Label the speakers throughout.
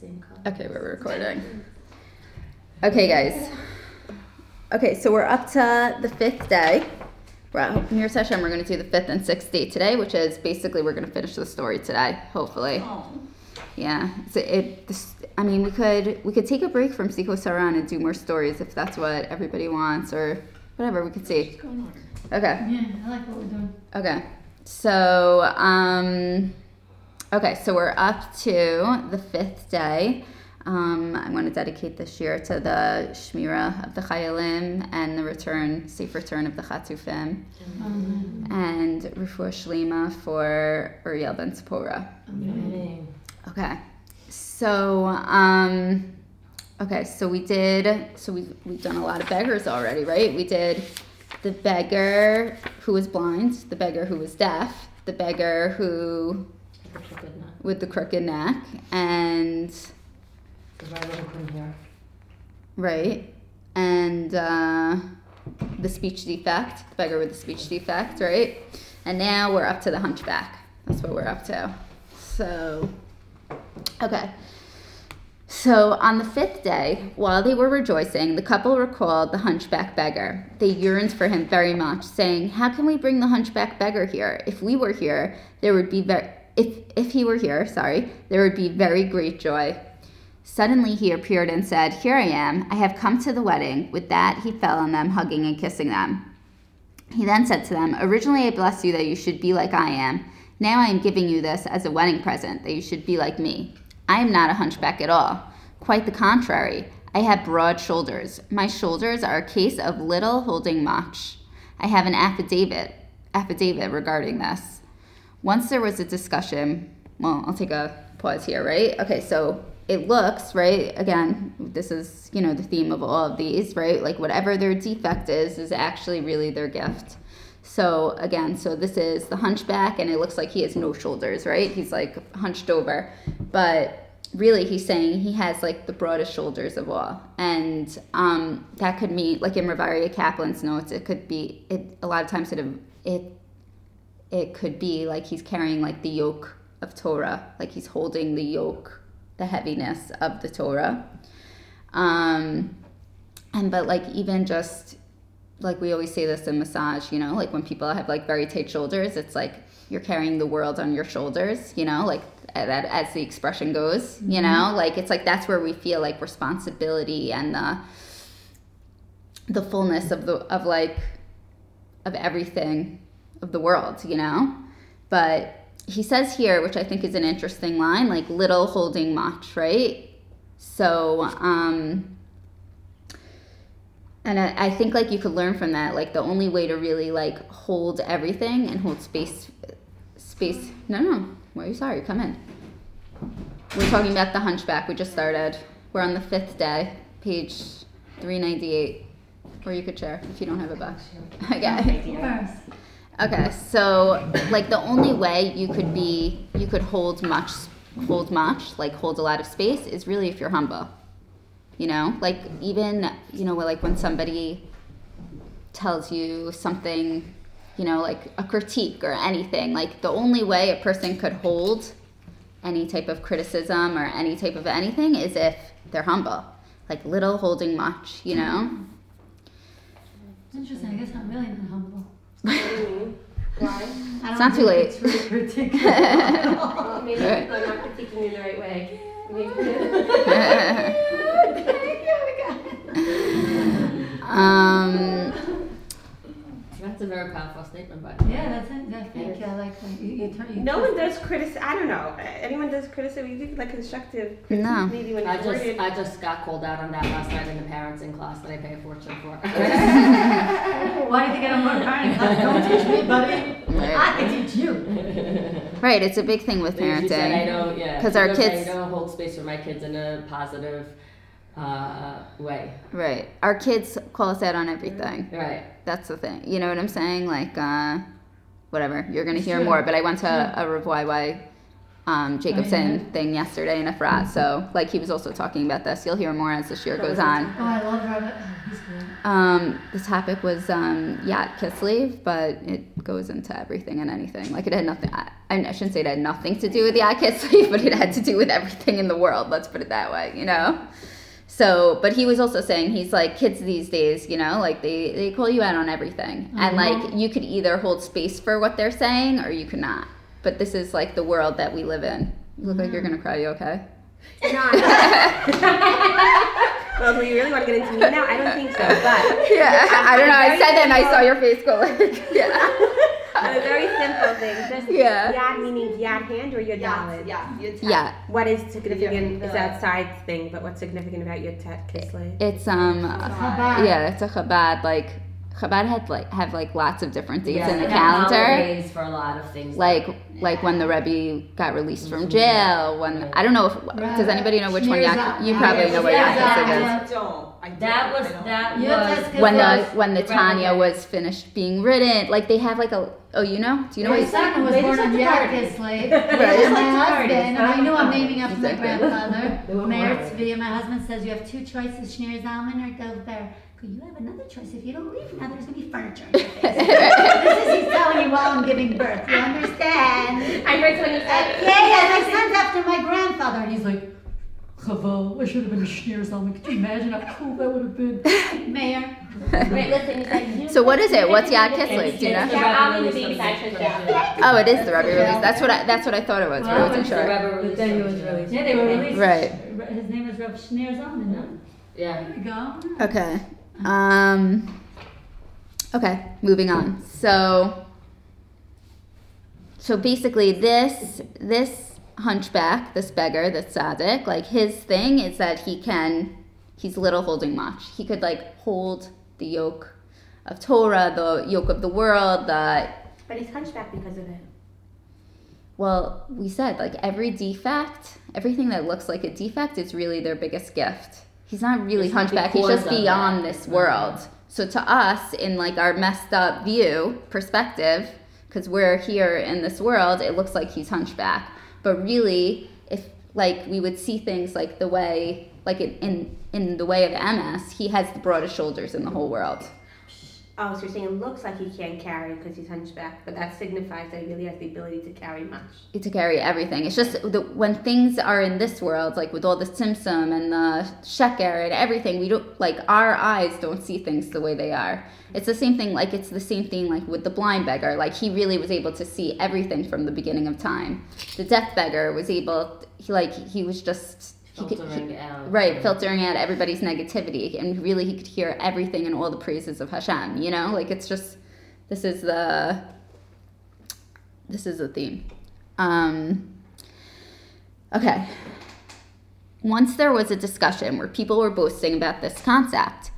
Speaker 1: same color.
Speaker 2: Okay, we're recording. Okay, guys. Okay, so we're up to the 5th day. We're at Hope Mir session. We're going to do the 5th and 6th day today, which is basically we're going to finish the story today, hopefully.
Speaker 3: Oh.
Speaker 2: Yeah. So I mean, we could take a break from Siko Saran and do more stories if that's what everybody wants, or whatever. We could see.
Speaker 3: What's going on?
Speaker 2: Okay.
Speaker 3: Yeah, I like what we're doing.
Speaker 2: Okay. So so we're up to the 5th day. I'm going to dedicate this year to the Shmira of the Chayalim and the safe return of the Chatufim, and Refuah Shlema for Uriel Ben Tzipora.
Speaker 1: Unveiling.
Speaker 2: Okay, so we've done a lot of beggars already, right? We did the beggar who was blind, the beggar who was deaf, the beggar who with the crooked neck, and right, and the speech defect, the beggar with the speech defect, right? And now we're up to the hunchback. That's what we're up to. So, okay. So on the 5th day, while they were rejoicing, the couple recalled the hunchback beggar. They yearned for him very much, saying, "How can we bring the hunchback beggar here? If we were here, there would be if he were here, there would be very great joy." Suddenly he appeared and said, "Here I am. I have come to the wedding." With that, he fell on them, hugging and kissing them. He then said to them, "Originally I blessed you that you should be like I am. Now I am giving you this as a wedding present, that you should be like me. I am not a hunchback at all. Quite the contrary. I have broad shoulders. My shoulders are a case of little holding much. I have an affidavit regarding this." Once there was a discussion, well, I'll take a pause here, right? Okay, so it looks, right, again, this is, the theme of all of these, right? Like whatever their defect is actually really their gift. So again, so this is the hunchback, and it looks like he has no shoulders, right? He's like hunched over, but really he's saying he has like the broadest shoulders of all. And that could mean, like in Ravaria Kaplan's notes, it could be, a lot of times it could be like he's carrying like the yoke of Torah, like he's holding the yoke, the heaviness of the Torah. But like even just like we always say this in massage, like when people have like very tight shoulders, it's like you're carrying the world on your shoulders, like that, as the expression goes, like it's like that's where we feel like responsibility and the fullness of everything of the world, But he says here, which I think is an interesting line, like little holding much, right? So, and I think like you could learn from that, like the only way to really like hold everything and hold space. No, why are you sorry? Come in. We're talking about the hunchback. We just started. We're on the 5th day, page 398, or you could share if you don't have a book. Okay. Okay, so like the only way you could hold much, like hold a lot of space is really if you're humble. Like even, like when somebody tells you something, like a critique or anything, like the only way a person could hold any type of criticism or any type of anything is if they're humble, like little holding much,
Speaker 3: Interesting. I guess I'm really not humble.
Speaker 1: Why?
Speaker 2: It's not too late.
Speaker 3: It's really ridiculous.
Speaker 1: Well, maybe people are not critiquing you the right way.
Speaker 4: That's a very powerful statement, by the way.
Speaker 3: Yeah, that's it. That's fake. Yeah, like you
Speaker 5: no one does criticism. I don't know. Anyone does criticism? You think like constructive critique?
Speaker 2: No.
Speaker 5: Maybe when it's worded.
Speaker 4: I just got called out on that last night in the parenting class that I pay a fortune for.
Speaker 3: Why do you think I'm more parenting class? Don't teach me, buddy. I can teach you.
Speaker 2: Right, it's a big thing with parenting.
Speaker 4: She said I don't,
Speaker 2: because our kids
Speaker 4: I don't hold space for my kids in a positive way.
Speaker 2: Right, our kids call us out on everything.
Speaker 4: Right.
Speaker 2: That's the thing. You know what I'm saying? Like, whatever. You're gonna hear more. But I went to a Rev YY Jacobson thing yesterday in Efrat. So like he was also talking about this. You'll hear more as the shiur goes on.
Speaker 3: Oh, I love Rebbe. He's good.
Speaker 2: The topic was Yat Kislev, but it goes into everything and anything. Like it had nothing. I shouldn't say it had nothing to do with Yat Kislev, but it had to do with everything in the world. Let's put it that way. You know. So, but he was also saying, he's like, kids these days, you know, like they call you out on everything. And like, you could either hold space for what they're saying or you could not. But this is like the world that we live in. You look like you're going to cry. You okay?
Speaker 5: No, I'm not. Well, do you really want to get into me now? I don't think so, but.
Speaker 2: Yeah, I don't know. I said that and I saw your face go like, yeah.
Speaker 5: A very simple thing. Just yad meaning yad hand or your dalid?
Speaker 2: Yeah.
Speaker 5: What is significant is that side thing, but what's significant about your kislev?
Speaker 2: It's
Speaker 3: Chabad.
Speaker 2: yeah, it's a Chabad. Like Chabad have lots of different dates in the
Speaker 4: they have
Speaker 2: calendar.
Speaker 4: holidays for a lot of things.
Speaker 2: Like when the Rebbe got released from jail. When I don't know if does anybody know which one? You probably know what Yad is.
Speaker 4: That was
Speaker 2: When the Tanya was finished being written. Like they have like a do you know
Speaker 3: My son was born on Yad Kislev. And my husband, and I know I'm naming after my grandfather, Meir Tzvi, my husband says you have two choices, Shneur Zalman or Dover. You have another choice. If you don't leave now, there's going to be furniture in your face. This is he's telling you while I'm giving birth. You understand?
Speaker 5: I heard when you said,
Speaker 3: Yeah, my son's after my grandfather. And he's like, Chaval, I should have been a Shneur Zalman. Could you imagine how cool that would have been? Mayor.
Speaker 5: wait, listen, you said,
Speaker 2: So what is it? What's Yad Kislev? Do you know? Oh, it is the Rebbe release. That's what I thought it was. But I wasn't sure.
Speaker 3: Yeah, they were released.
Speaker 2: Right.
Speaker 3: His name was Rav Shneur Zalman, no?
Speaker 4: Yeah.
Speaker 3: There we go.
Speaker 2: Okay. Okay, moving on. So basically this hunchback, this beggar, this tzaddik, like his thing is that he's little holding much. He could like hold the yoke of Torah, the yoke of the world,
Speaker 5: but he's hunchback because of it.
Speaker 2: Well, we said like every defect, everything that looks like a defect is really their biggest gift. He's not really hunchback. He's just beyond this world. So to us, in like our messed up perspective, because we're here in this world, it looks like he's hunchback. But really, if like we would see things like the way, like in the way of MS, he has the broadest shoulders in the whole world.
Speaker 5: Oh, so you're saying it looks like he can't carry because he's hunchback, but that signifies that he really has the ability to carry much.
Speaker 2: To carry everything. It's just when things are in this world, like with all the tzimtzum and the sheker and everything, we don't, like our eyes don't see things the way they are. It's the same thing, like it's the same thing like with the blind beggar. Like he really was able to see everything from the beginning of time. The deaf beggar was able, he was just... filtering out everybody's negativity, and really he could hear everything and all the praises of Hashem, you know? Like it's just, this is the theme. Okay. Once there was a discussion where people were boasting about this concept,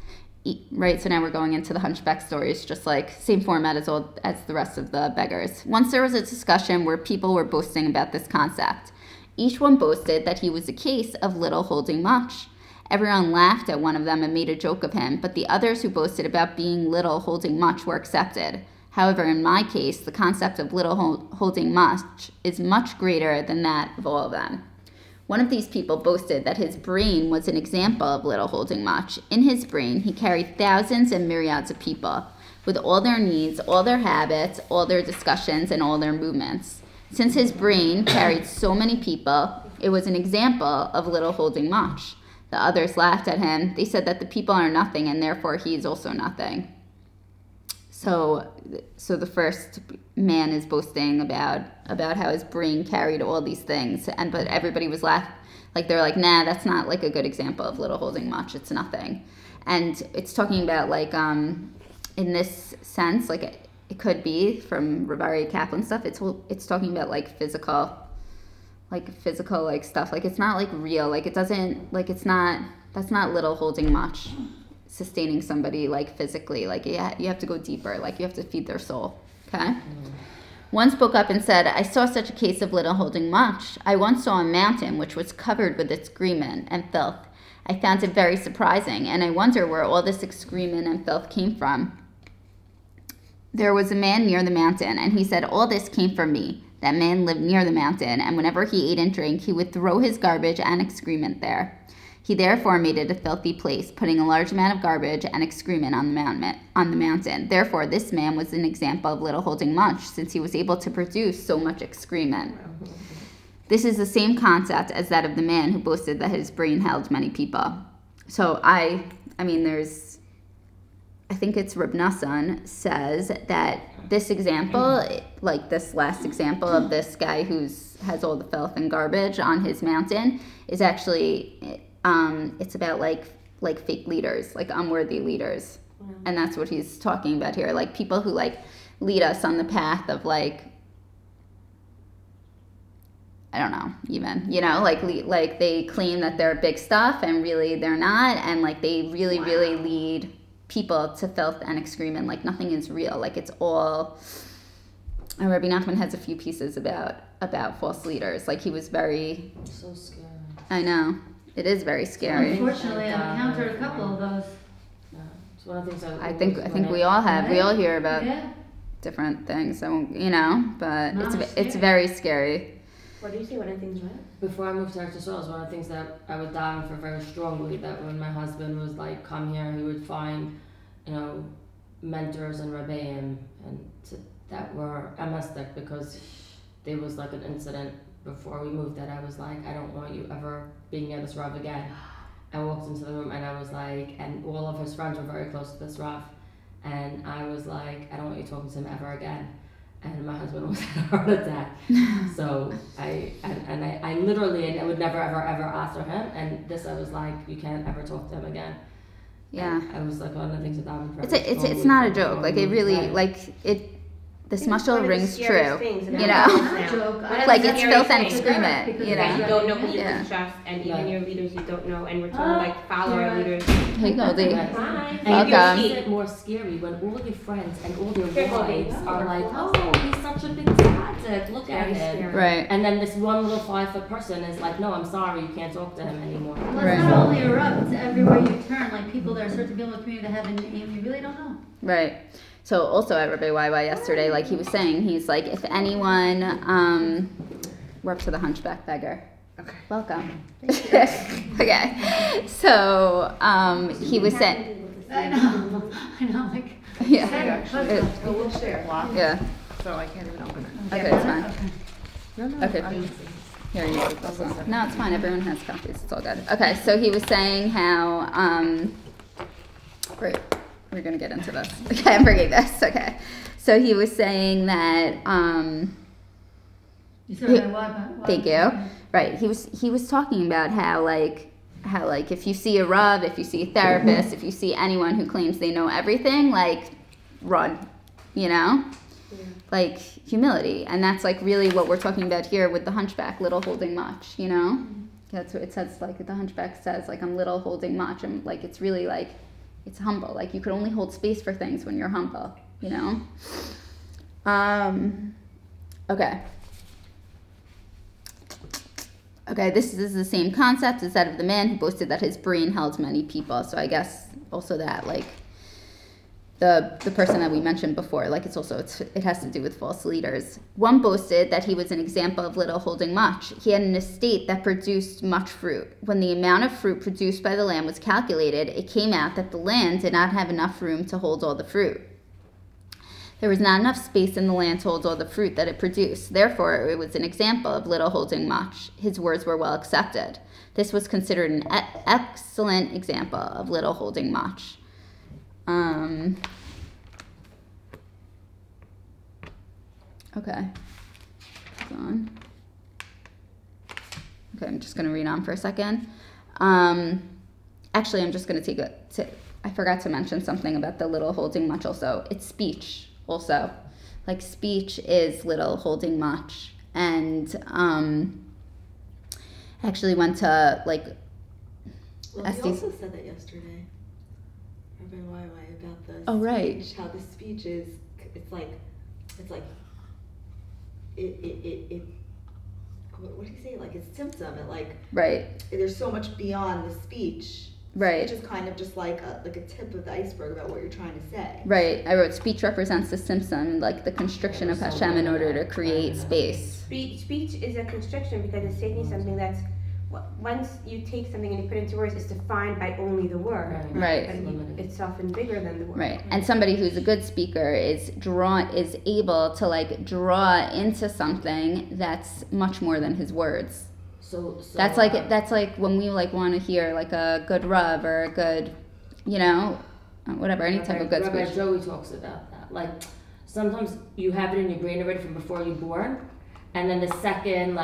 Speaker 2: right? So now we're going into the hunchback stories, just like same format as the rest of the beggars. Once there was a discussion where people were boasting about this concept, each one boasted that he was a case of little holding much. Everyone laughed at one of them and made a joke of him, but the others who boasted about being little holding much were accepted. However, in my case, the concept of little holding much is much greater than that of all of them. One of these people boasted that his brain was an example of little holding much. In his brain, he carried thousands and myriads of people, with all their needs, all their habits, all their discussions, and all their movements. Since his brain carried so many people, it was an example of little holding much. The others laughed at him. They said that the people are nothing, and therefore he is also nothing. So the first man is boasting about how his brain carried all these things, but everybody was laughing. Like they're like, nah, that's not like a good example of little holding much. It's nothing, and it's talking about like in this sense, like. It could be from Rebbe Kaplan stuff. It's talking about like physical like stuff. Like it's not like real. Like it doesn't like it's not. That's not little holding much. Sustaining somebody like physically. Like you have to go deeper. Like you have to feed their soul. Okay. One spoke up and said, "I saw such a case of little holding much. I once saw a mountain which was covered with excrement and filth. I found it very surprising, and I wonder where all this excrement and filth came from." There was a man near the mountain, and he said, "All this came from me. That man lived near the mountain, and whenever he ate and drank, he would throw his garbage and excrement there. He therefore made it a filthy place, putting a large amount of garbage and excrement on the mountain. Therefore, this man was an example of little holding much, since he was able to produce so much excrement. This is the same concept as that of the man who boasted that his brain held many people. So I think it's Rebbe Nachman says that this example, like this last example of this guy has all the filth and garbage on his mountain, is actually it's about like fake leaders, like unworthy leaders. And that's what he's talking about here, like people who like lead us on the path of like, I don't know, even, like they claim that they're big stuff and really they're not, and like they really really lead people to filth and excrement, like nothing is real, like it's all. And Rebbe Nachman has a few pieces about false leaders, like he was very.
Speaker 4: So scary.
Speaker 2: I know, it is very scary.
Speaker 3: Unfortunately, I've encountered a couple of those.
Speaker 4: Yeah, it's one of the things
Speaker 2: I think we all have.
Speaker 3: Right?
Speaker 2: We all hear about
Speaker 3: Yeah.
Speaker 2: different things, so but
Speaker 3: No,
Speaker 2: it's very scary.
Speaker 5: What do you see? What are things right?
Speaker 4: Before I moved to Eretz Yisrael, one of the things that I would daven for very strongly, that when my husband was like, come here, he would find, mentors and rebbeim that were emastic, because there was like an incident before we moved that I was like, I don't want you ever being near this Rav again. I walked into the room and I was like, and all of his friends were very close to this Rav, and I was like, I don't want you talking to him ever again. And my husband almost had a heart attack. So I literally, I would never ever answer him. And this, I was like, you can't ever talk to him again.
Speaker 2: Yeah.
Speaker 4: And I was like, one of the things that happened.
Speaker 2: It's not a joke. Like it really, like it. This mushal rings true. Like it's filth and excrement.
Speaker 5: You don't know who you can trust, and even your leaders you don't know, and we're told like follow our leaders.
Speaker 2: Hey Goldie.
Speaker 5: Hi.
Speaker 4: And it makes it more scary when all your friends and all their wives are like, oh, he's such a big tzaddik, look at him.
Speaker 2: Right.
Speaker 4: And then this one little 5-foot person is like, no, I'm sorry, you can't talk to him anymore.
Speaker 3: Well, it's not only a rub, it's everywhere you turn. Like people that are certain people in the community that have a name you really don't know.
Speaker 2: Right. So also at Rebbe YY yesterday, like he was saying, he's like, if anyone, we're up to the Hunchback beggar.
Speaker 5: Okay.
Speaker 2: Welcome. Okay. So he was saying.
Speaker 3: I know, like.
Speaker 2: Yeah.
Speaker 6: We'll share.
Speaker 2: Yeah.
Speaker 6: So I can't even open it.
Speaker 2: Okay, it's fine.
Speaker 6: No,
Speaker 2: Okay. Here you go. No, it's fine. Everyone has copies. It's all good. Okay. So he was saying how we're gonna get into this. Okay, I'm bringing this. Okay. So he was saying that thank you. Right. He was talking about how if you see a Rav, if you see a therapist, if you see anyone who claims they know everything, like run, like humility. And that's like really what we're talking about here with the Hunchback, little holding much, That's what it says, like the Hunchback says, like I'm little holding much. And like it's really like it's humble. Like you could only hold space for things when you're humble, Okay. Okay, this is the same concept as that of the man who boasted that his brain held many people. So I guess also that, like, the person that we mentioned before, like it has to do with false leaders. One boasted that he was an example of little holding much. He had an estate that produced much fruit. When the amount of fruit produced by the land was calculated, it came out that the land did not have enough room to hold all the fruit. There was not enough space in the land to hold all the fruit that it produced. Therefore, it was an example of little holding much. His words were well accepted. This was considered an excellent example of little holding much. Okay. Hold on. Okay, I'm just going to read on for a second. Actually, I'm just going to I forgot to mention something about the little holding much also. It's speech also. Like speech is little holding much. And actually went to like...
Speaker 6: Well, he also said that yesterday. Rebbe YY about the
Speaker 2: Oh, right.
Speaker 6: speech, how the speech is, it's like, what do you say? Like it's symptom. It like,
Speaker 2: right.
Speaker 6: there's so much beyond the speech
Speaker 2: Right.
Speaker 6: Which is kind of just like a tip of the iceberg about what you're trying to say.
Speaker 2: Right. I wrote speech represents the symptom, like the constriction of Hashem in order to create space.
Speaker 5: Speech is a constriction because it's taking something that's, once you take something and you put it into words, it's defined by only the word.
Speaker 2: Right.
Speaker 5: But it's often bigger than the word.
Speaker 2: Right. And somebody who's a good speaker is able to like draw into something that's much more than his words.
Speaker 4: So
Speaker 2: that's like when we like want to hear like a good Rav or a good, whatever, any type of good
Speaker 4: Rabbi
Speaker 2: speech.
Speaker 4: Joey talks about that. Like sometimes you have it in your brain already from before you're born, and then the second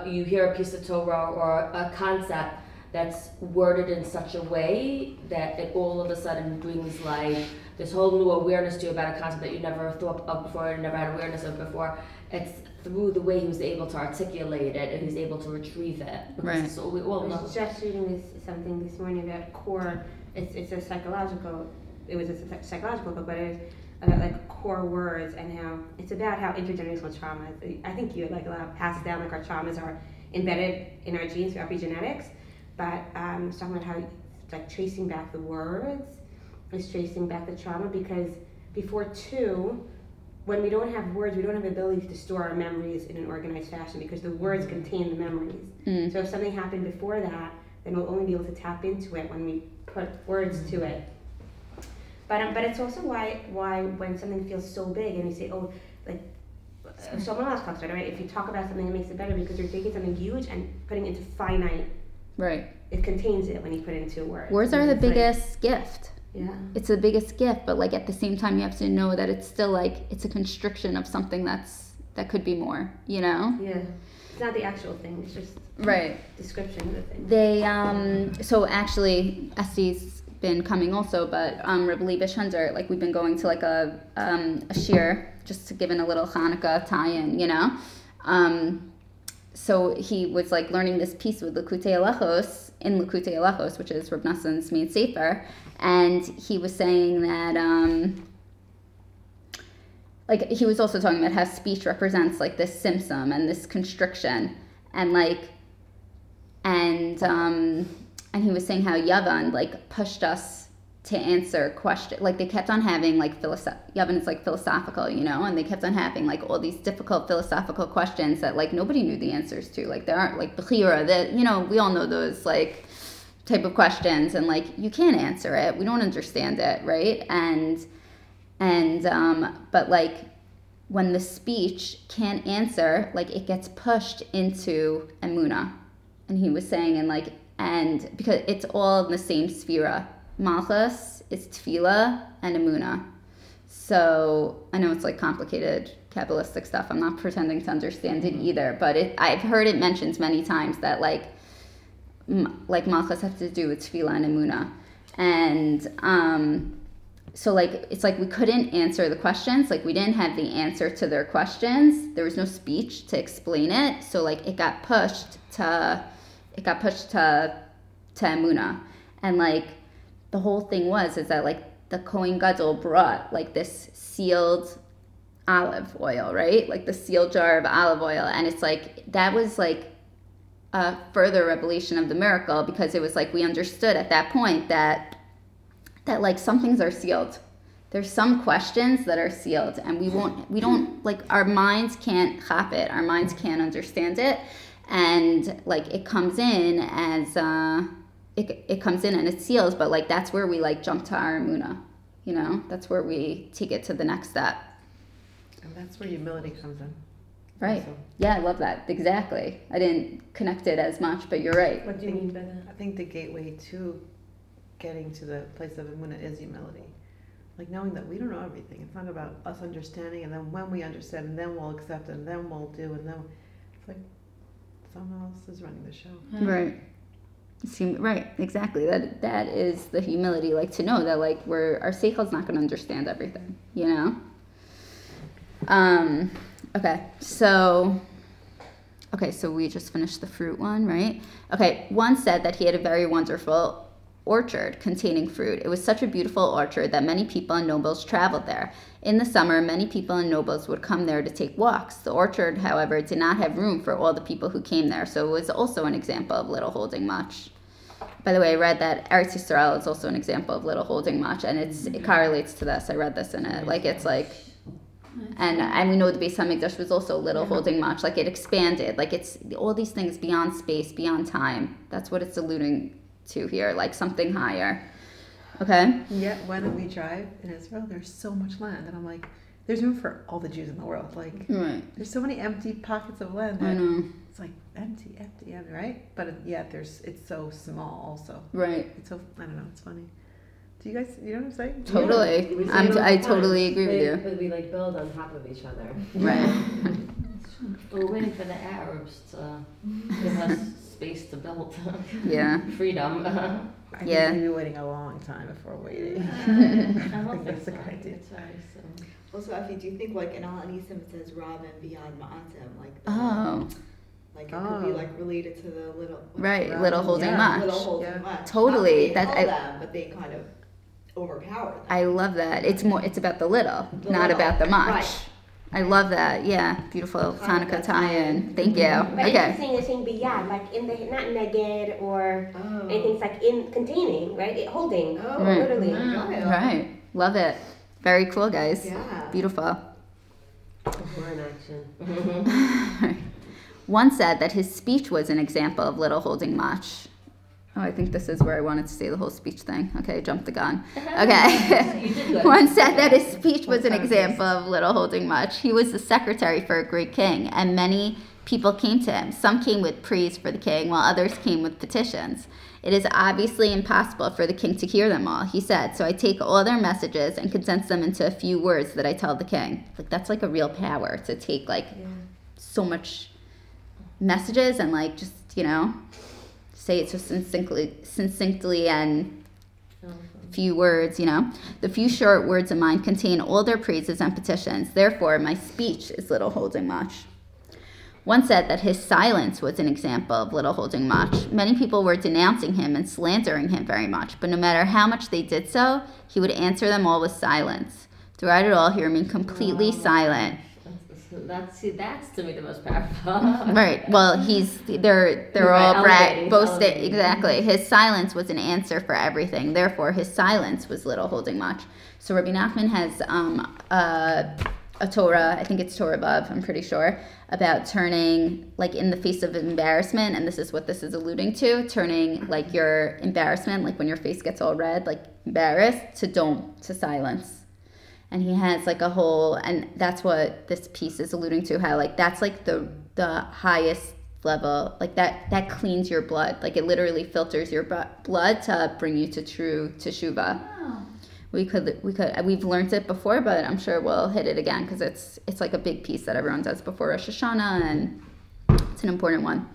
Speaker 4: you hear a piece of Torah or a concept that's worded in such a way that it all of a sudden brings like this whole new awareness to you about a concept that you never thought of before, you never had awareness of before. It's through the way he was able to articulate it and he's able to retrieve it.
Speaker 2: Right.
Speaker 4: So we all
Speaker 5: I
Speaker 4: know.
Speaker 5: was just reading something this morning about core. It's a psychological. It was a psychological book, but it was about like core words and how it's about how intergenerational trauma. I think you like passed down like our traumas are embedded in our genes through epigenetics, but it's talking about how like tracing back the words is tracing back the trauma because before two. When we don't have words, we don't have the ability to store our memories in an organized fashion because the words contain the memories. So if something happened before that, then we'll only be able to tap into it when we put words to it. But it's also why when something feels so big and you say, oh, like someone else talks about it, right? If you talk about something, it makes it better because you're taking something huge and putting it into finite.
Speaker 2: Right.
Speaker 5: It contains it when you put it into words.
Speaker 2: Words are the biggest gift.
Speaker 5: Yeah.
Speaker 2: It's the biggest gift, but like at the same time you have to know that it's still like it's a constriction of something that could be more,
Speaker 5: Yeah. It's not the actual thing, it's just description of the thing.
Speaker 2: They so actually Estie's been coming also, but Rebbe Nachman, like we've been going to like a shiur just to give in a little Hanukkah tie-in, so he was like learning this piece with Likutei Halachos in Likutei Halachos, which is Rebbe Nachman's main sefer, and he was saying that like he was also talking about how speech represents like this symptom and this constriction, and he was saying how Yavan like pushed us to answer questions, like they kept on having like Yavin is like philosophical, and they kept on having like all these difficult philosophical questions that like nobody knew the answers to, like there aren't like Bechira, that we all know those like type of questions, and like you can't answer it, we don't understand it, right? And but like when the speech can't answer, like it gets pushed into Emunah, and he was saying and because it's all in the same sphera. Malchus is Tefillah and Emunah. So I know it's like complicated Kabbalistic stuff. I'm not pretending to understand it either, but I've heard it mentioned many times that like Malchus has to do with Tefillah and Emunah. And so like it's like we couldn't answer the questions, like we didn't have the answer to their questions. There was no speech to explain it. So like it got pushed to Emunah. And like the whole thing is that like the Kohen Gadol brought like this sealed olive oil, right? Like the sealed jar of olive oil. And it's like, that was like a further revelation of the miracle, because it was like we understood at that point that like some things are sealed. There's some questions that are sealed, and we don't like, our minds can't chop it. Our minds can't understand it. And like it comes in as it comes in and it seals, but like that's where we like jump to our emunah, that's where we take it to the next step.
Speaker 7: And that's where humility comes in.
Speaker 2: Right.
Speaker 7: Also.
Speaker 2: Yeah, I love that. Exactly. I didn't connect it as much, but you're right.
Speaker 5: What do you mean by that?
Speaker 7: I think the gateway to getting to the place of emunah is humility. Like knowing that we don't know everything. It's not about us understanding, and then when we understand, and then we'll accept, and then we'll do, and then it's like someone else is running the show.
Speaker 2: Right. Right, exactly. That is the humility, like to know that like our seichel's not going to understand everything, Okay, so we just finished the fruit one, right? Okay, one said that he had a very wonderful orchard containing fruit. It was such a beautiful orchard that many people and nobles traveled there. In the summer, many people and nobles would come there to take walks. The orchard, however, did not have room for all the people who came there, so it was also an example of little holding much. by the way, I read that Eretz Yisrael is also an example of little holding much, and it correlates to this. I read this in it. Like, it's like, and we know the Beis HaMikdash was also little holding much. Like, it expanded. Like, it's all these things beyond space, beyond time. That's what it's alluding to here, like something higher. Okay?
Speaker 7: Yeah, when we drive in Israel, there's so much land, and I'm like, there's room for all the Jews in the world. Like, there's so many empty pockets of land that it's like empty, right? But it's so small also.
Speaker 2: Right.
Speaker 7: It's so, I don't know, it's funny. Do you guys, you know what I'm saying?
Speaker 2: Totally. I totally agree with you.
Speaker 1: But we like build on top of each other.
Speaker 2: Right.
Speaker 4: We're waiting for the Arabs to give us space to build.
Speaker 2: Yeah.
Speaker 4: Freedom.
Speaker 7: I think we'll be waiting a long time before waiting.
Speaker 4: I
Speaker 7: think that's a good idea.
Speaker 6: Also, Effie, do you think like in Al Anisim it says Rabin beyond Ma'atim, like like it could be like related to the little
Speaker 2: little holding much.
Speaker 6: Little holding much.
Speaker 2: Totally.
Speaker 6: Not that they held them, but they kind of overpowered them.
Speaker 2: I love that. It's about the little, not about the much.
Speaker 6: Right.
Speaker 2: I love that. Yeah, beautiful Hanukkah tie-in. Thank you.
Speaker 5: But
Speaker 2: Okay.
Speaker 5: interesting is saying biyad, like in the not neged or anything. It's like in containing, right? Holding, literally.
Speaker 2: Right. Love it. Very cool, guys.
Speaker 6: Yeah.
Speaker 2: Beautiful.
Speaker 1: We're in action.
Speaker 2: One said that his speech was an example of little holding much. Oh, I think this is where I wanted to say the whole speech thing. Okay, jumped the gun. Okay.
Speaker 4: You did good.
Speaker 2: One said that his speech was an example of little holding much. He was the secretary for a great king, and many people came to him. Some came with praise for the king, while others came with petitions. It is obviously impossible for the king to hear them all, he said, so I take all their messages and condense them into a few words that I tell the king. Like, that's like a real power to take like so much messages and like just, say it so succinctly and few words, The few short words of mine contain all their praises and petitions. Therefore, my speech is little holding much. One said that his silence was an example of little holding much. Many people were denouncing him and slandering him very much, but no matter how much they did so, he would answer them all with silence. Throughout it all, he remained completely silent.
Speaker 4: That's to me the most powerful.
Speaker 2: Right. Well, they're all boasting. Exactly. His silence was an answer for everything. Therefore, his silence was little holding much. So Rebbe Nachman has a Torah, I think it's Torah above, I'm pretty sure, about turning, like, in the face of embarrassment, and this is what this is alluding to, turning, like, your embarrassment, like when your face gets all red, like embarrassed, to silence. And he has, like, a whole, and that's what this piece is alluding to, how, like, that's, like, the highest level, like, that cleans your blood. Like, it literally filters your blood to bring you to true teshuvah.
Speaker 3: Wow.
Speaker 2: We've learned it before, but I'm sure we'll hit it again because it's like a big piece that everyone does before Rosh Hashanah, and it's an important one.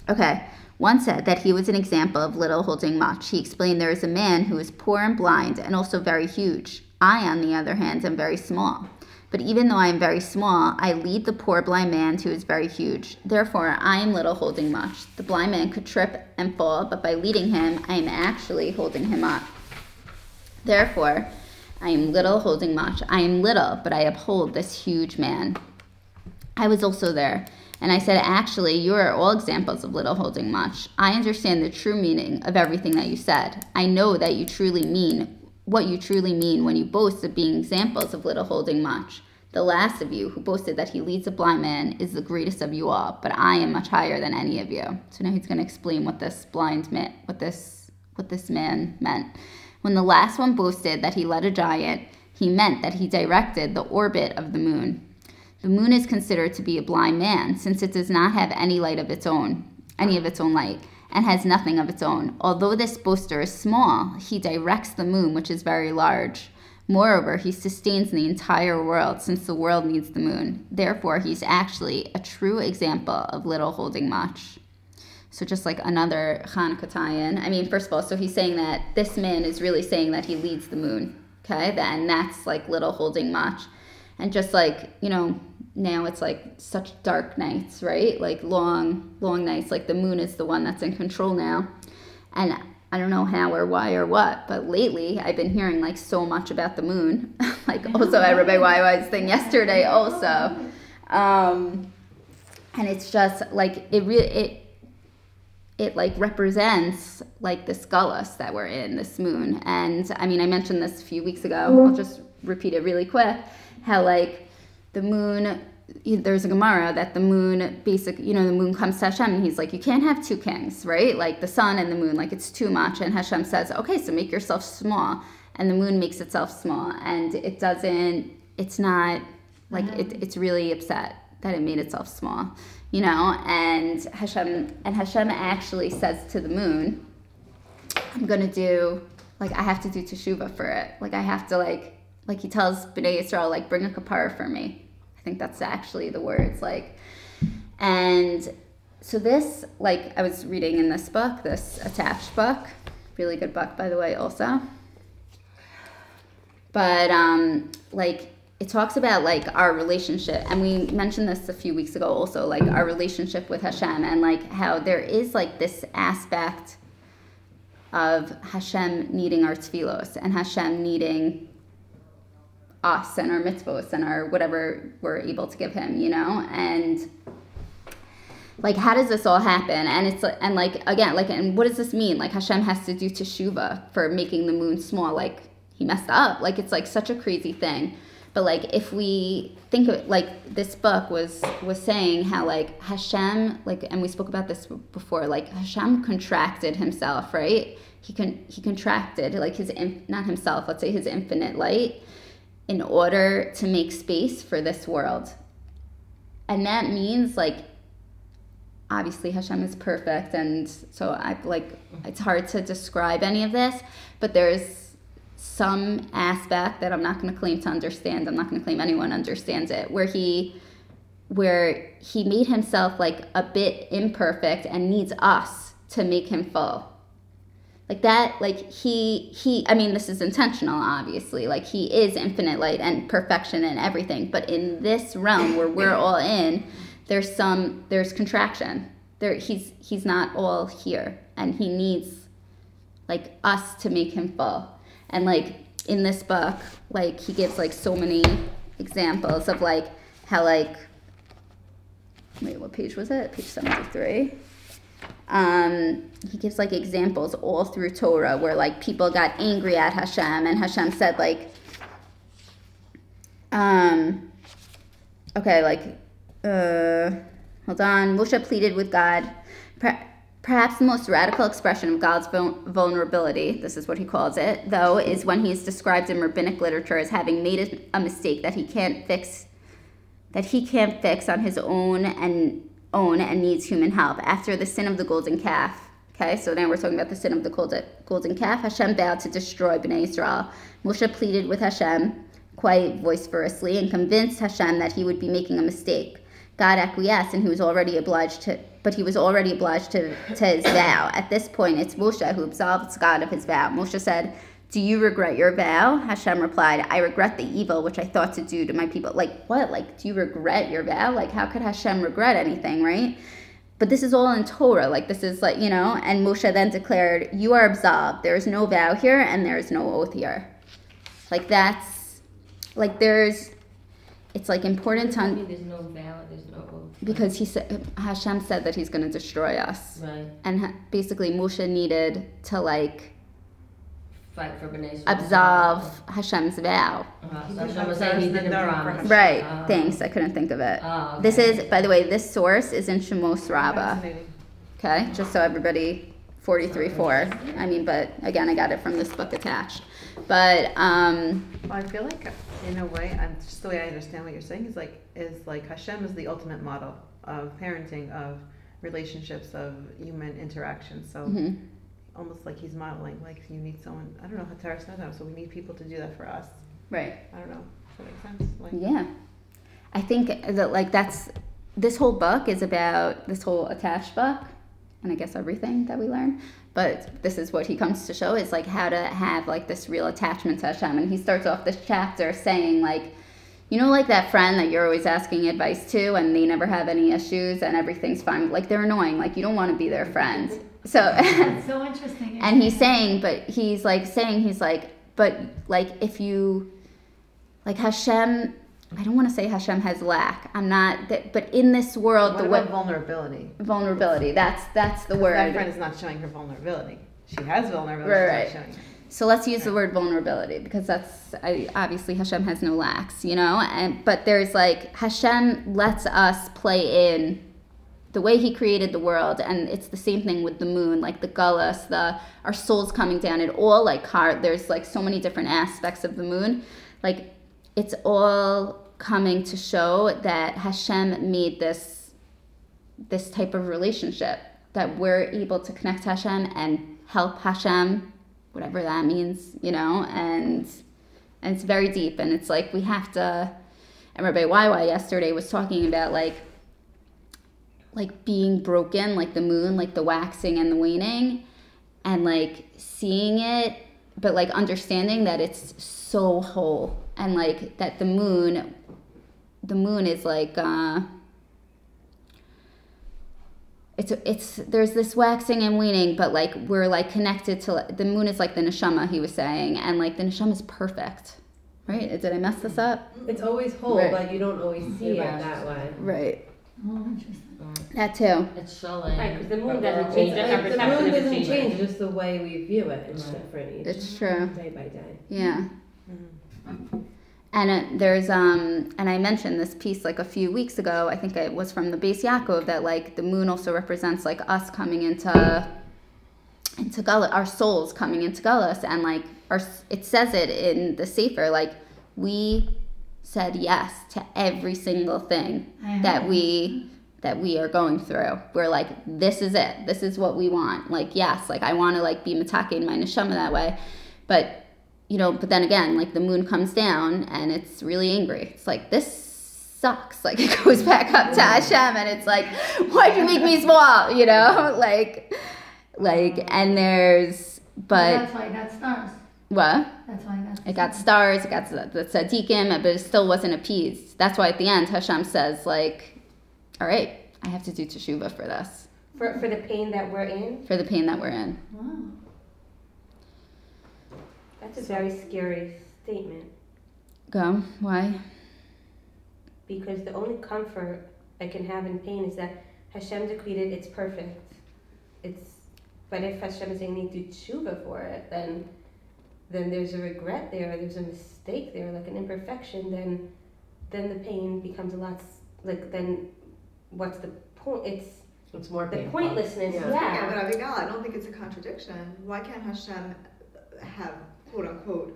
Speaker 2: Okay. One said that he was an example of little holding much. He explained there is a man who is poor and blind and also very huge. I, on the other hand, am very small. But even though I am very small, I lead the poor blind man who is very huge. Therefore, I am little holding much. The blind man could trip and fall, but by leading him, I am actually holding him up. Therefore, I am little holding much. I am little, but I uphold this huge man. I was also there, and I said, actually, you are all examples of little holding much. I understand the true meaning of everything that you said. I know that you truly mean what you truly mean when you boast of being examples of little holding much. The last of you, who boasted that he leads a blind man, is the greatest of you all, but I am much higher than any of you. So now he's going to explain what this man meant. When the last one boasted that he led a giant, he meant that he directed the orbit of the moon. The moon is considered to be a blind man, since it does not have any light of its own, light, and has nothing of its own. Although this boaster is small, he directs the moon, which is very large. Moreover, he sustains the entire world, since the world needs the moon. Therefore, he's actually a true example of little holding much. So just like another Hanukkah tie-in. I mean, first of all, so he's saying that this man is really saying that he leads the moon, okay? And that's like little holding much. And just like, now it's like such dark nights, right? Like long nights. Like the moon is the one that's in control now. And I don't know how or why or what, but lately I've been hearing like so much about the moon. Like also at Rebbe YY's thing yesterday also. And it's just like, it like represents like this gullus that we're in, this moon. And I mean, I mentioned this a few weeks ago. I'll just repeat it really quick. How like the moon, there's a Gemara that the moon the moon comes to Hashem and he's like, you can't have two kings, right? Like the sun and the moon, like it's too much. And Hashem says, okay, so make yourself small. And the moon makes itself small. And it's not like, it's really upset that it made itself small, and Hashem actually says to the moon, I'm going to do, like, I have to do teshuvah for it. Like, I have to, like he tells Bnei Yisrael, like, bring a kapara for me. I think that's actually the words, like, and so this, like, I was reading in this book, this attached book, really good book, by the way, also. But, like, it talks about like our relationship, and we mentioned this a few weeks ago also, like our relationship with Hashem, and like how there is like this aspect of Hashem needing our tefillos and Hashem needing us and our mitzvos and our whatever we're able to give him, and like how does this all happen? And it's and like again, like, and what does this mean? Like Hashem has to do teshuvah for making the moon small, like he messed up, like it's like such a crazy thing. But like if we think of it, like this book was saying how like Hashem, like, and we spoke about this before, like Hashem contracted himself, right? He contracted like not himself, let's say his infinite light, in order to make space for this world. And that means like obviously Hashem is perfect, and so I like it's hard to describe any of this, but there's some aspect that I'm not going to claim to understand. I'm not going to claim anyone understands it, where he made himself like a bit imperfect and needs us to make him full. Like that, like I mean, this is intentional, obviously, like he is infinite light and perfection and everything. But in this realm where we're all in, there's contraction. He's not all here, and he needs like us to make him full. And like in this book, like he gives like so many examples of like how like, wait, what page was it? Page 73. He gives like examples all through Torah where like people got angry at Hashem, and Hashem said like, okay, like, hold on. Moshe pleaded with God. Perhaps the most radical expression of God's vulnerability, this is what he calls it, though, is when he is described in rabbinic literature as having made a mistake that he can't fix on his own and needs human help. After the sin of the golden calf, okay, so now we're talking about the sin of the golden calf, Hashem vowed to destroy Bnei Israel. Moshe pleaded with Hashem quite vociferously and convinced Hashem that he would be making a mistake. God acquiesced, and he was already obliged to his vow. At this point, it's Moshe who absolves God of his vow. Moshe said, do you regret your vow? Hashem replied, I regret the evil which I thought to do to my people. Like, what? Like, do you regret your vow? Like, how could Hashem regret anything, right? But this is all in Torah. Like, this is like, and Moshe then declared, you are absolved. There is no vow here, and there is no oath here. Like, that's, like, it's like important to
Speaker 4: there's no vow, there's no oath.
Speaker 2: Because Hashem said that he's going to destroy us. Right. And basically Moshe needed to like
Speaker 4: fight for Bnei Israel.
Speaker 2: Absolve Hashem's vow.
Speaker 4: So Hashem was saying he didn't promise.
Speaker 2: Right. Thanks. I couldn't think of it.
Speaker 4: Okay.
Speaker 2: This is, by the way, this source is in Shemos Rabbah. Okay. Just so everybody, 43:4. I mean, but again, I got it from this book attached. But
Speaker 7: well, I feel like in a way, just the way I understand what you're saying is like Hashem is the ultimate model of parenting, of relationships, of human interaction. So almost like he's modeling, like you need someone. I don't know how Tara said that, so we need people to do that for us.
Speaker 2: Right.
Speaker 7: I don't know. Does that make sense? Like,
Speaker 2: yeah. I think that like this whole book is about this whole attached book, and I guess everything that we learn. But this is what he comes to show, is like how to have like this real attachment to Hashem. And he starts off this chapter saying like, like that friend that you're always asking advice to and they never have any issues and everything's fine. Like they're annoying. Like you don't want to be their friend. So
Speaker 3: that's so interesting.
Speaker 2: And he's saying, but like if you, like Hashem, I don't want to say Hashem has lack. I'm not, but in this world,
Speaker 7: What about vulnerability?
Speaker 2: Vulnerability. That's the word.
Speaker 7: That friend is not showing her vulnerability. She has vulnerability.
Speaker 2: Right.
Speaker 7: She's not showing it.
Speaker 2: So let's use the word vulnerability because obviously Hashem has no lacks, but there's like Hashem lets us play in the way He created the world, and it's the same thing with the moon, like the gullus, our souls coming down. It all there's like so many different aspects of the moon, like it's all coming to show that Hashem made this type of relationship that we're able to connect to Hashem and help Hashem, whatever that means, and it's very deep, and it's like we have to. And Rabbi YY yesterday was talking about like being broken, like the moon, like the waxing and the waning, and like seeing it, but like understanding that it's so whole, and like that the moon is like it's there's this waxing and waning, but like we're like connected to the moon is like the neshama, he was saying, and like the neshama is perfect, right? Did I mess this up?
Speaker 1: It's always whole,
Speaker 2: Right.
Speaker 1: but you don't always see it that way.
Speaker 2: Right.
Speaker 3: Oh, interesting.
Speaker 2: That too.
Speaker 4: It's showing.
Speaker 5: Right, because the moon
Speaker 4: but
Speaker 5: doesn't
Speaker 4: we're
Speaker 5: change.
Speaker 4: always-
Speaker 5: Our
Speaker 1: The
Speaker 5: perception
Speaker 1: moon
Speaker 5: of it
Speaker 1: doesn't
Speaker 5: changes.
Speaker 1: change, just the way we view it. It's
Speaker 4: Right.
Speaker 1: different each
Speaker 2: It's true.
Speaker 1: day by day.
Speaker 2: Yeah. And there's and I mentioned this piece like a few weeks ago. I think it was from the Beis Yaakov that like the moon also represents like us coming into Gullus, our souls coming into Gullus, and like it says it in the Sefer, like we said yes to every single thing that we are going through. We're like, this is it. This is what we want. Like, yes, like I want to like be matake in my neshama that way, but but then again, like the moon comes down and it's really angry. It's like, this sucks. Like it goes back up to Hashem and it's like, why'd you make me small? And there's, but.
Speaker 3: That's why I got stars.
Speaker 2: What?
Speaker 3: That's why I got
Speaker 2: It got stars, it got the tzaddikim, but it still wasn't appeased. That's why at the end Hashem says like, all right, I have to do teshuvah for this.
Speaker 5: For the pain that we're in.
Speaker 2: For the pain that we're in.
Speaker 3: Wow.
Speaker 5: That's a very scary statement.
Speaker 2: Go. Why?
Speaker 5: Because the only comfort I can have in pain is that Hashem decreed it, it's perfect. But if Hashem is saying you need to do tshuva for it, then there's a regret there, there's a mistake there, like an imperfection, then the pain becomes a lot, then what's the point?
Speaker 1: It's more
Speaker 5: The
Speaker 1: painful.
Speaker 5: pointlessness,
Speaker 1: Yeah.
Speaker 6: Yeah, but Abigail, I don't think it's a contradiction. Why can't Hashem have quote unquote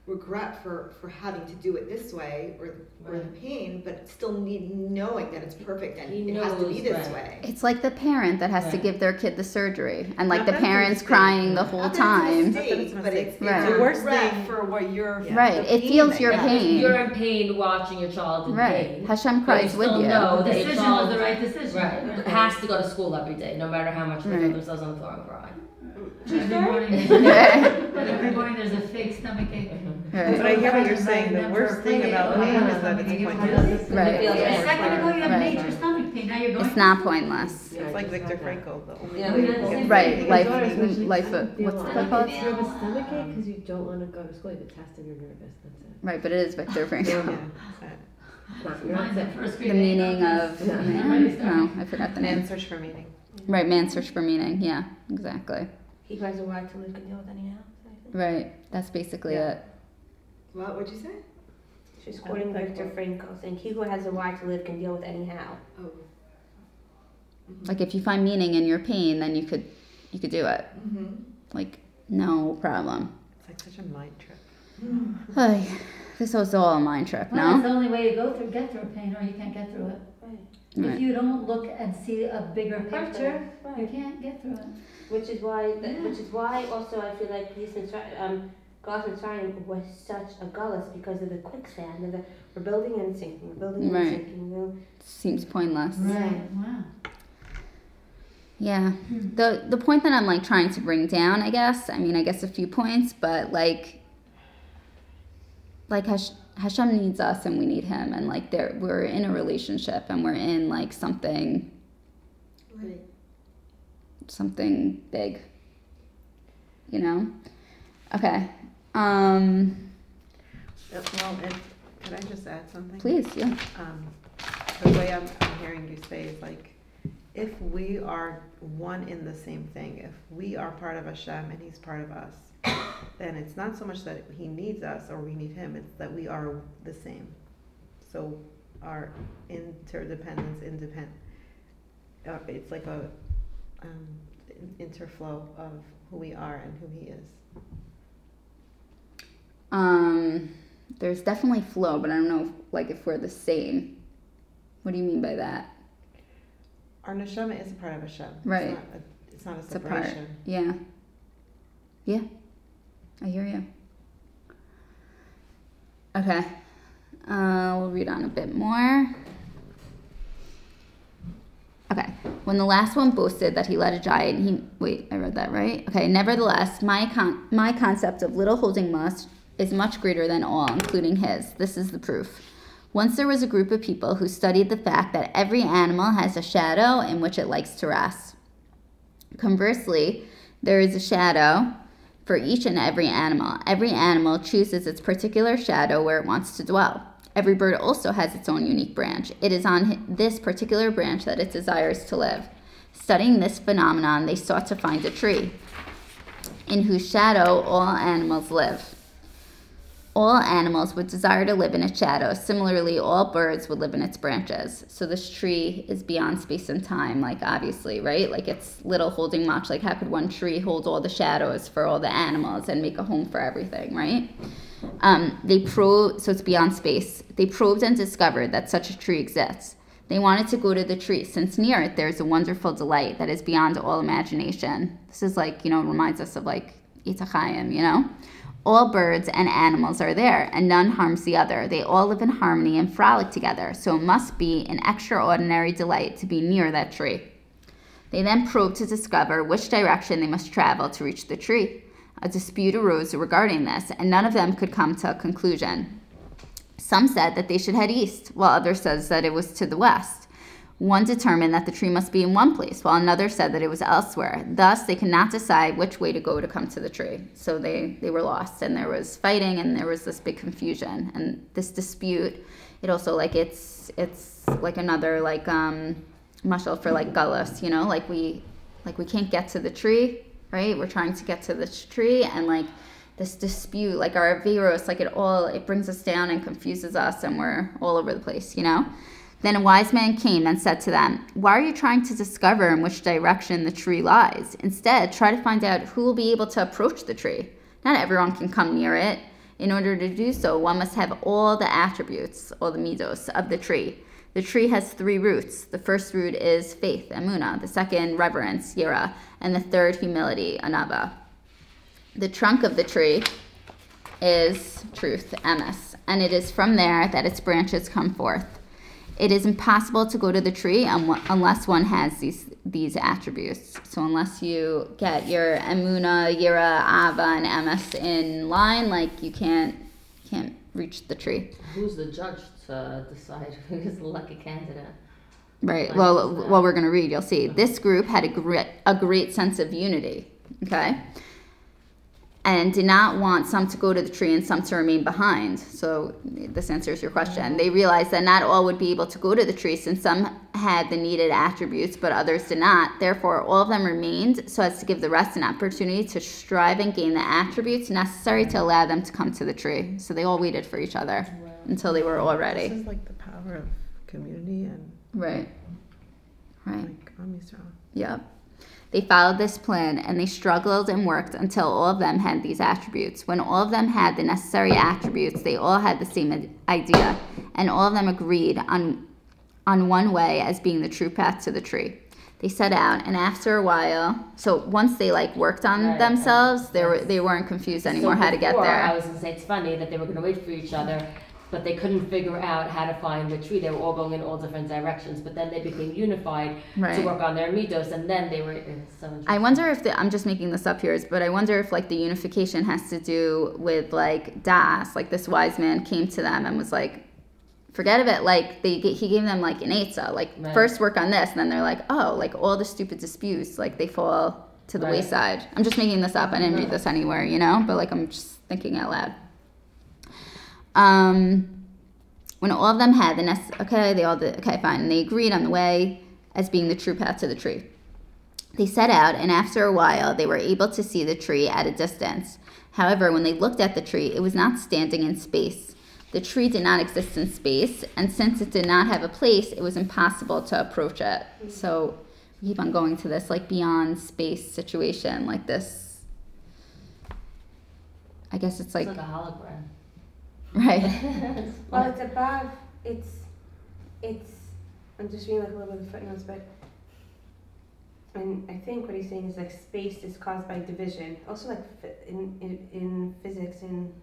Speaker 6: regret for having to do it this way or the pain, but still knowing that it's perfect and it has to be this way?
Speaker 2: It's like the parent that has to give their kid the surgery and like
Speaker 7: Not
Speaker 2: the
Speaker 7: that it's a
Speaker 2: parents
Speaker 7: mistake.
Speaker 2: crying the whole
Speaker 6: Not that it's a
Speaker 2: time.
Speaker 6: mistake, but it's
Speaker 2: Right.
Speaker 6: a
Speaker 7: The worst
Speaker 6: regret
Speaker 7: thing-
Speaker 6: for what you're
Speaker 2: Right.
Speaker 6: the
Speaker 2: It
Speaker 6: pain
Speaker 2: feels
Speaker 6: that
Speaker 2: your
Speaker 6: you have.
Speaker 2: pain.
Speaker 4: You're in pain watching your child in
Speaker 2: Right.
Speaker 4: pain.
Speaker 2: Hashem
Speaker 4: but
Speaker 2: cries with
Speaker 4: still
Speaker 2: you.
Speaker 4: know
Speaker 3: The
Speaker 4: that your
Speaker 3: decision
Speaker 4: child
Speaker 3: was the right decision.
Speaker 4: right, has to go to school every day, no matter how much they
Speaker 2: Right.
Speaker 4: put themselves on the floor and cry.
Speaker 3: Every morning there's a fake stomach ache.
Speaker 2: Right.
Speaker 7: But I get what you're saying. The worst thing about pain is that it's pointless.
Speaker 2: Right.
Speaker 3: A second ago you had
Speaker 2: Right.
Speaker 3: major stomach pain. Now you're going.
Speaker 2: It's not pointless.
Speaker 7: It's like Viktor Frankl, the only
Speaker 5: Yeah.
Speaker 7: way
Speaker 3: Yeah.
Speaker 7: to get
Speaker 2: Right.
Speaker 7: things
Speaker 2: Life,
Speaker 7: is-
Speaker 2: what's that called?
Speaker 1: You have a stomach ache because you don't want to go to school. You have a test and you're nervous. That's it.
Speaker 2: Right, but it is Viktor Frankl.
Speaker 7: Yeah.
Speaker 1: You're
Speaker 3: Mine's
Speaker 1: not
Speaker 3: at first grade.
Speaker 2: The meaning of
Speaker 1: Yeah.
Speaker 2: man? No, I forgot the
Speaker 7: Man
Speaker 2: name.
Speaker 7: search for meaning.
Speaker 2: Right, man's search for meaning. Yeah, exactly.
Speaker 5: He who has a right to live can deal with anyhow. I think.
Speaker 2: Right, that's basically
Speaker 7: Yeah.
Speaker 2: it.
Speaker 6: What would you say?
Speaker 5: She's quoting Viktor Frankl, saying, "He who has a right to live can deal with anyhow."
Speaker 6: Oh.
Speaker 2: Like if you find meaning in your pain, then you could do it.
Speaker 6: Mm-hmm.
Speaker 2: Like no problem.
Speaker 7: It's like such a mind trip.
Speaker 2: Ay, this was all a mind trip,
Speaker 3: Well, it's
Speaker 2: no?
Speaker 3: the only way to get through pain, or you can't get through it.
Speaker 5: Right.
Speaker 2: Right.
Speaker 3: If you don't look and see a bigger picture, you
Speaker 5: Right.
Speaker 3: can't get through it.
Speaker 5: Which is why also I feel like Galus and Mitzrayim was such a gullus because of the quicksand of we're building and sinking, we're building
Speaker 2: Right.
Speaker 5: and sinking.
Speaker 2: Seems pointless.
Speaker 3: Right. Wow.
Speaker 2: Yeah. The point that I'm like trying to bring down, I guess a few points, but like Hashem needs us and we need him, and like we're in a relationship and we're in like something
Speaker 6: Right.
Speaker 2: something big. Okay.
Speaker 7: Well, and Could I just add something?
Speaker 2: Please, yeah.
Speaker 7: The way I'm hearing you say is like, if we are one in the same thing, if we are part of Hashem and He's part of us, then it's not so much that He needs us or we need Him, it's that we are the same. So our interdependence, it's like a interflow of who we are and who He is.
Speaker 2: There's definitely flow, but I don't know if we're the same. What do you mean by that?
Speaker 7: Our neshama is a part of Hashem.
Speaker 2: Right.
Speaker 7: It's not a
Speaker 2: It's a part.
Speaker 7: separation.
Speaker 2: Yeah. Yeah. I hear you. Okay. We'll read on a bit more. Okay. When the last one boasted that he led a giant, I read that right? Okay. Nevertheless, my concept of little holding is much greater than all, including his. This is the proof. Once there was a group of people who studied the fact that every animal has a shadow in which it likes to rest. Conversely, there is a shadow for each and every animal. Every animal chooses its particular shadow where it wants to dwell. Every bird also has its own unique branch. It is on this particular branch that it desires to live. Studying this phenomenon, they sought to find a tree in whose shadow all animals live. All animals would desire to live in its shadow. Similarly, all birds would live in its branches. So this tree is beyond space and time, obviously, right? It's little holding much. How could one tree hold all the shadows for all the animals and make a home for everything, right? So it's beyond space. They probed and discovered that such a tree exists. They wanted to go to the tree, since near it there's a wonderful delight that is beyond all imagination. This is reminds us of Itachayim, All birds and animals are there, and none harms the other. They all live in harmony and frolic together, so it must be an extraordinary delight to be near that tree. They then probed to discover which direction they must travel to reach the tree. A dispute arose regarding this, and none of them could come to a conclusion. Some said that they should head east, while others said that it was to the west. One determined that the tree must be in one place, while another said that it was elsewhere. Thus, they could not decide which way to go to come to the tree. So they were lost, and there was fighting, and there was this big confusion. And this dispute, it also, it's like another, mashal for, gullus, we can't get to the tree, right? We're trying to get to this tree, and, this dispute, our averos, it brings us down and confuses us, and we're all over the place, Then a wise man came and said to them, "Why are you trying to discover in which direction the tree lies? Instead, try to find out who will be able to approach the tree. Not everyone can come near it. In order to do so, one must have all the attributes, all the midos, of the tree. The tree has 3 roots. The first root is faith, emunah. The second, reverence, yira. And the third, humility, anava. The trunk of the tree is truth, emes. And it is from there that its branches come forth. It is impossible to go to the tree unless one has these attributes. So unless you get your emuna, yira, ava, and emes in line, you can't reach the tree."
Speaker 4: Who's the judge to decide who's the lucky candidate?
Speaker 2: Right. Well, we're going to read. You'll see. This group had a great sense of unity. Okay. And did not want some to go to the tree and some to remain behind. So this answers your question. They realized that not all would be able to go to the tree, since some had the needed attributes, but others did not. Therefore, all of them remained so as to give the rest an opportunity to strive and gain the attributes necessary to allow them to come to the tree. So they all waited for each other until they were all ready.
Speaker 7: This is the power of community and
Speaker 2: Right.
Speaker 7: Am Yisrael.
Speaker 2: Yep. They followed this plan, and they struggled and worked until all of them had these attributes. When all of them had the necessary attributes, they all had the same idea, and all of them agreed on one way as being the true path to the tree. They set out, and after a while, so once they worked on themselves, they weren't confused anymore how to get there.
Speaker 4: I was going to say, it's funny that they were going to wait for each other, but they couldn't figure out how to find the tree. They were all going in all different directions, but then they became unified to work on their mitos, and then they were so interesting.
Speaker 2: I wonder if I'm just making this up here, but I wonder if the unification has to do with das, this wise man came to them and was forget of it. He gave them an eitzah, first work on this, and then they're all the stupid disputes, they fall to the wayside. I'm just making this up. I didn't read this anywhere, but I'm just thinking out loud. When all of them had the okay, they all did, okay, fine. And they agreed on the way as being the true path to the tree. They set out, and after a while, they were able to see the tree at a distance. However, when they looked at the tree, it was not standing in space. The tree did not exist in space, and since it did not have a place, it was impossible to approach it. So we keep on going to this like beyond space situation, like this. I guess it's like
Speaker 4: a hologram.
Speaker 2: Right.
Speaker 5: Well, it's above. It's. I'm just reading like a little bit of footnotes, but. And I think what he's saying is like space is caused by division. Also, like in physics, you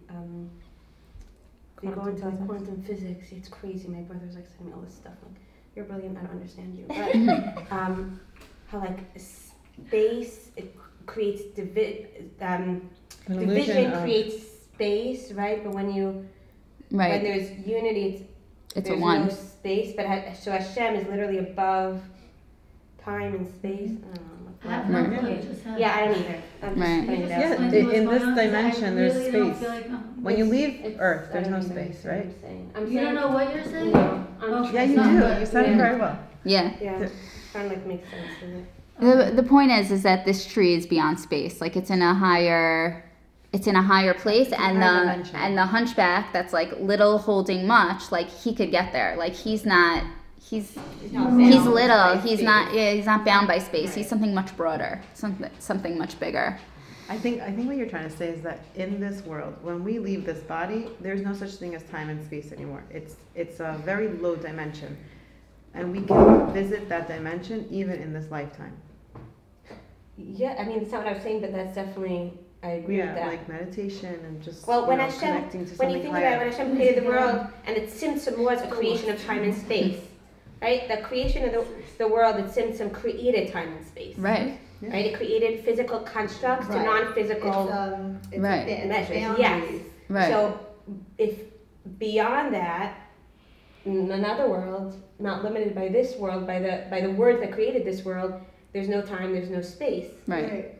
Speaker 5: go into like quantum physics. It's crazy. My brother's like sending me all this stuff. Like, you're brilliant. I don't understand you. But how like space it creates division creates space, right? But when there's unity,
Speaker 2: it's
Speaker 5: there's
Speaker 2: a one.
Speaker 5: no space. But so Hashem is literally above time and space.
Speaker 3: I have no clue. Just have
Speaker 5: Yeah, I don't either. I'm just
Speaker 2: Right.
Speaker 5: putting it out.
Speaker 7: Yeah,
Speaker 3: explain to me
Speaker 7: in
Speaker 3: what's
Speaker 7: this
Speaker 3: going on, 'cause
Speaker 7: dimension,
Speaker 3: I
Speaker 7: there's
Speaker 3: really don't
Speaker 7: space.
Speaker 3: feel like
Speaker 7: When you leave
Speaker 5: It's-
Speaker 7: Earth,
Speaker 5: I
Speaker 7: there's
Speaker 5: don't
Speaker 7: no
Speaker 5: even
Speaker 7: space,
Speaker 5: understand
Speaker 7: right?
Speaker 5: what I'm saying. I'm
Speaker 3: you
Speaker 5: saying,
Speaker 3: don't know what you're saying?
Speaker 5: No, I'm
Speaker 3: Okay.
Speaker 7: Yeah, you
Speaker 3: It's not
Speaker 7: do.
Speaker 3: good.
Speaker 7: You said it
Speaker 5: Yeah.
Speaker 7: very well.
Speaker 2: Yeah.
Speaker 5: yeah, trying to like make sense of it.
Speaker 2: The point is that this tree is beyond space. Like it's in a higher place, and
Speaker 7: higher
Speaker 2: the
Speaker 7: dimension.
Speaker 2: and the hunchback that's like little holding much, like he could get there. Like he's not. He's little. He's not. Yeah, he's not bound by space. He's something much broader. Something much bigger.
Speaker 7: I think what you're trying to say is that in this world, when we leave this body, there's no such thing as time and space anymore. It's a very low dimension, and we can visit that dimension even in this lifetime.
Speaker 5: Yeah, I mean, it's not what I was saying, but that's definitely, I agree with that.
Speaker 7: Like meditation and just
Speaker 5: Well, when Hashem,
Speaker 7: connecting to
Speaker 5: when you
Speaker 7: something
Speaker 5: think
Speaker 7: higher.
Speaker 5: about it, when Hashem created the world, and its Tzimtzum was a creation of time and space, right? The creation of the world, the Tzimtzum created time and space.
Speaker 2: Right.
Speaker 7: Yeah.
Speaker 5: Right? It created physical constructs to
Speaker 6: Right.
Speaker 5: non-physical
Speaker 6: It's
Speaker 2: Right.
Speaker 5: measures. Yes.
Speaker 2: Right.
Speaker 5: So, if beyond that, in another world, not limited by this world, by the words that created this world, there's no time, there's no space.
Speaker 2: Right.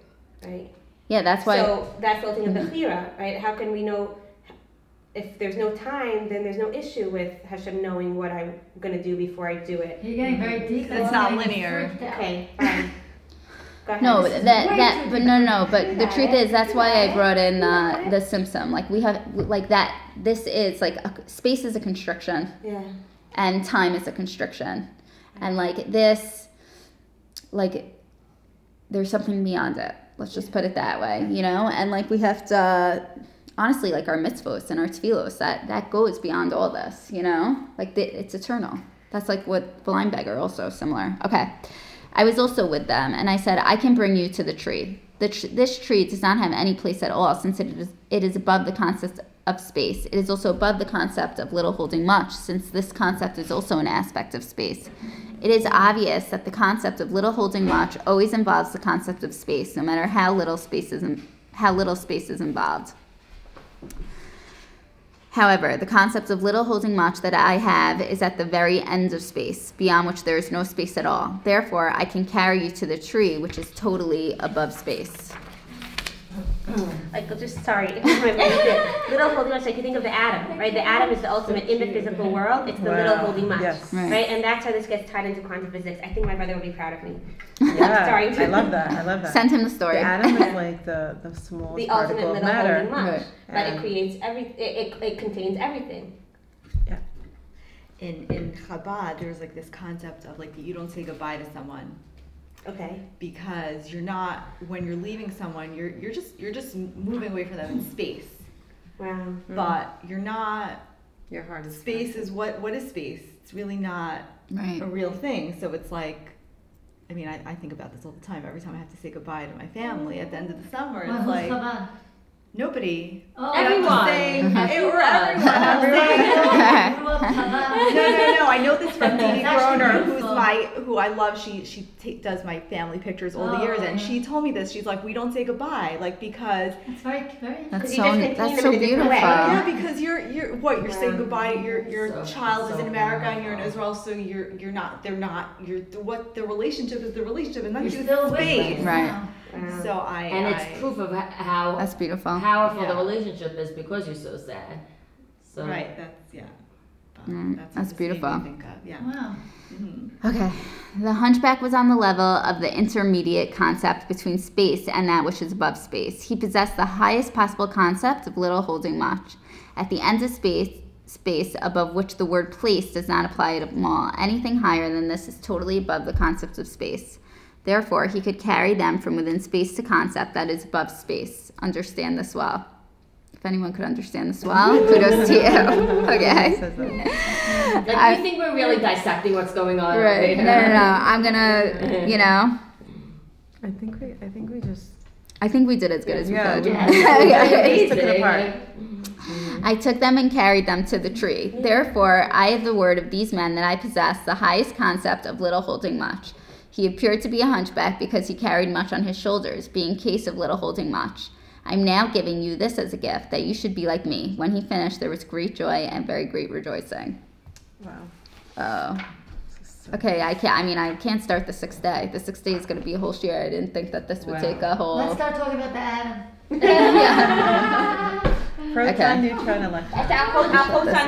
Speaker 5: Right?
Speaker 2: Yeah, that's why.
Speaker 5: So that's the whole thing of the chira, right? How can we know if there's no time, then there's no issue with Hashem knowing what I'm going to do before I do it.
Speaker 3: You're getting very deep.
Speaker 6: It's not linear.
Speaker 5: Okay, fine. Go ahead.
Speaker 2: No,
Speaker 5: This is
Speaker 2: that
Speaker 5: way
Speaker 2: that
Speaker 5: too
Speaker 2: but
Speaker 5: deep.
Speaker 2: no. But the
Speaker 5: Yeah.
Speaker 2: truth is, that's why I brought in the Simpson. Like we have like that. This is like space is a constriction,
Speaker 5: Yeah.
Speaker 2: and time is a constriction, and like this, like there's something beyond it. Let's just put it that way, you know. And like we have to, honestly, like our mitzvos and our tefillos, that goes beyond all this, you know. Like it's eternal. That's like what Blind Beggar also similar. Okay. I was also with them, and I said, I can bring you to the tree. This tree does not have any place at all, since it is above the concept of space. It is also above the concept of little holding much, since this concept is also an aspect of space. It is obvious that the concept of little holding much always involves the concept of space, no matter how little space is involved. However, the concept of little holding much that I have is at the very end of space, beyond which there is no space at all. Therefore, I can carry you to the tree, which is totally above space.
Speaker 5: Like, just sorry, if you remember, little holding much, like you think of the atom, right? The atom is the ultimate in the physical world. It's the little
Speaker 7: Wow.
Speaker 5: holding much,
Speaker 7: Yes.
Speaker 5: right? And that's how this gets tied into quantum physics. I think my brother will be proud of me.
Speaker 7: Yeah,
Speaker 5: Sorry.
Speaker 7: I love that.
Speaker 2: Send him the story.
Speaker 7: The atom is like the smallest
Speaker 5: The ultimate
Speaker 7: particle of
Speaker 5: little
Speaker 7: matter.
Speaker 5: holding much,
Speaker 2: Right.
Speaker 5: but it creates it contains everything.
Speaker 6: In Chabad, there's like this concept of like you don't say goodbye to someone
Speaker 5: Okay.
Speaker 6: because you're not, when you're leaving someone, you're just moving away from them in space.
Speaker 5: Wow.
Speaker 6: But you're not.
Speaker 7: Your heart is
Speaker 6: Space is what is space? It's really not
Speaker 2: Right.
Speaker 6: a real thing. So it's like, I mean, I think about this all the time. Every time I have to say goodbye to my family at the end of the summer,
Speaker 3: Well,
Speaker 6: it's
Speaker 3: who's
Speaker 6: like
Speaker 3: Chabad?
Speaker 6: nobody.
Speaker 3: Oh,
Speaker 6: And I'm just
Speaker 4: Everyone.
Speaker 6: saying,
Speaker 4: Everyone.
Speaker 6: or everyone. I'm saying.
Speaker 3: Who of Chabad?
Speaker 6: No. I know this from Dee
Speaker 3: That's actually
Speaker 6: Groner,
Speaker 3: beautiful.
Speaker 6: who I love. She does my family pictures all the
Speaker 3: Oh,
Speaker 6: years, and
Speaker 3: yeah.
Speaker 6: she told me this. She's like, we don't say goodbye, like because
Speaker 3: That's very, very.
Speaker 2: That's
Speaker 5: you just continue
Speaker 2: so
Speaker 5: them in a different
Speaker 2: beautiful.
Speaker 5: way.
Speaker 6: yeah, because you're saying goodbye. Your
Speaker 4: So-
Speaker 6: child is
Speaker 4: so
Speaker 6: in America and you're in
Speaker 4: beautiful.
Speaker 6: Israel, so you're not. They're not. What the relationship is the relationship, and nothing
Speaker 3: You're
Speaker 6: to do
Speaker 3: still
Speaker 6: with
Speaker 3: with
Speaker 6: space.
Speaker 3: them.
Speaker 2: Right.
Speaker 5: Wow.
Speaker 6: So
Speaker 4: And it's proof of how
Speaker 2: That's beautiful.
Speaker 4: powerful
Speaker 6: Yeah.
Speaker 4: the relationship is because you're so sad. So
Speaker 6: Right. That's yeah. But
Speaker 2: That's beautiful.
Speaker 7: Made me think of. Yeah.
Speaker 3: Wow.
Speaker 2: Okay. The Hunchback was on the level of the intermediate concept between space and that which is above space. He possessed the highest possible concept of little holding much. At the end of space above which the word place does not apply at all. Anything higher than this is totally above the concept of space. Therefore, he could carry them from within space to concept that is above space. Understand this well. If anyone could understand this well, kudos to you. Okay.
Speaker 4: Like, we think we're really dissecting what's going on.
Speaker 2: Right. No. I'm gonna,
Speaker 7: I think we just.
Speaker 2: I think we did as good as we could.
Speaker 7: Just took it apart.
Speaker 2: I took them and carried them to the tree. Therefore, I have the word of these men that I possess the highest concept of little holding much. He appeared to be a hunchback because he carried much on his shoulders, being case of little holding much. I'm now giving you this as a gift, that you should be like me. When he finished, there was great joy and very great rejoicing.
Speaker 7: Wow.
Speaker 2: Oh. Okay, I can't start the 6th day. The 6th day is going to be a whole shiur. I didn't think that this would take a whole...
Speaker 3: Let's start talking about the atom.
Speaker 2: Yeah.
Speaker 7: Proton, neutron, electron.
Speaker 5: I'll post on